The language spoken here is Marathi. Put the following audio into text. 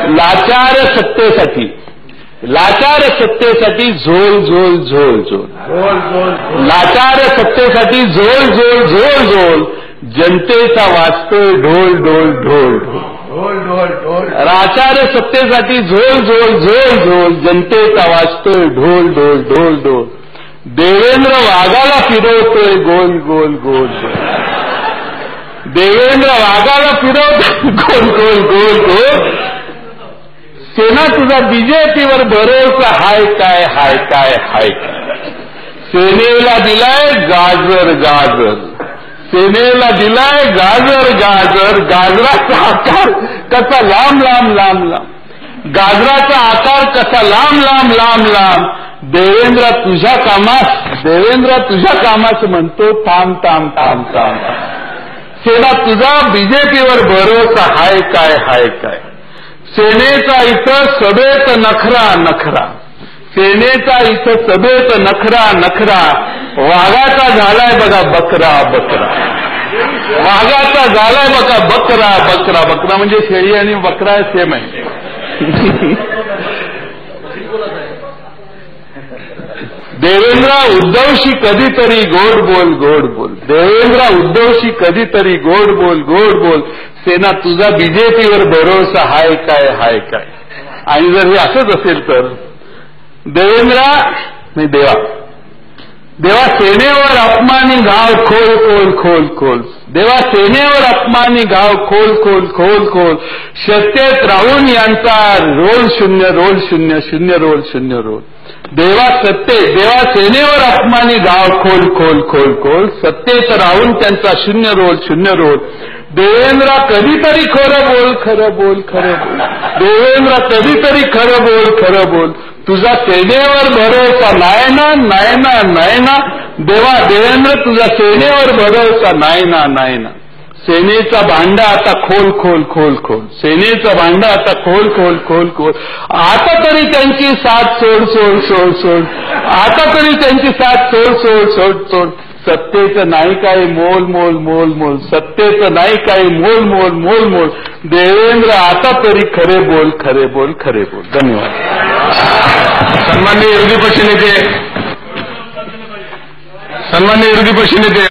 लाचार सत्तेसाठी झोल झोल झोल झोल, लाचार सत्तेसाठी झोल झोल झोल झोल, जनतेचा वाजतोय ढोल ढोल ढोल ढोल, लाचार सत्तेसाठी झोल झोल झोल झोल, जनतेचा वाजतोय ढोल ढोल ढोल ढोल, देवेंद्र वाघाला फिरवतोय गोल गोल गोल, देवेंद्र वाघाला फिरवतोय गोल गोल गोल गोल, सेना तुझा बीजेपीवर भरोसा हाय काय हाय काय हाय काय, सेनेला दिलाय गाजर गाजर, सेनेला दिलाय गाजर गाजर, गाजराचा आकार कसा लांब लांब लांब लांब, गाजराचा आकार कसा लांब लांब लांब लांब, देवेंद्र तुझ्या कामास म्हणतो थांब थांब थांब थांब, सेना तुझा बीजेपीवर भरोसा हाय काय हाय काय, सेनेचा इथं सभेत नखरा नखरा, सेनेचा इथं सभेत नखरा नखरा, वाघाचा झालाय बघा बकरा बकरा, वाघाचा झालाय बघा बकरा बकरा, बकरा म्हणजे शेळी आणि बकरा सेम आहे. देवेंद्र उद्धवशी कधीतरी गोड बोल गोड बोल, देवेंद्र उद्धवशी कधीतरी गोड बोल गोड बोल, सेना तुझा बीजेपीवर भरोसा हाय काय हाय काय. आणि जर हे असंच असेल तर देवेंद्र नाही देवा सेनेवर अपमानी घाव खोल खोल खोल खोल, देवा सेनेवर अपमानी घाव खोल खोल खोल खोल, सत्तेत राहून यांचा रोल शून्य शून्य रोल शून्य रोल, देवा सेनेवर अपमानी घाव खोल खोल खोल खोल, सत्तेत राहून त्यांचा शून्य रोल, देवेंद्र कधीतरी खरं बोल खरं बोल खरं बोल, देवेंद्र कधीतरी खरं बोल, तुझा सेनेवर भरोसा नाही ना नाही ना नाही ना, देवेंद्र तुझा सेनेवर भरोसा नाही ना नाही ना, सेनेचा भांडा आता खोल खोल खोल खोल, सेनेचा भांडा आता खोल खोल खोल खोल, आता तरी त्यांची साथ सोड सोड सोड सोड, आता तरी त्यांची साथ सोड सोड सोड सोड, सत्तेचं नाही काही मोल मोल मोल मोल, सत्तेचं नाही काही मोल मोल मोल मोल, देवेंद्र आता तरी खरे बोल खरे बोल खरे बोल. धन्यवाद. सन्माननीय विरोधी पक्षनेते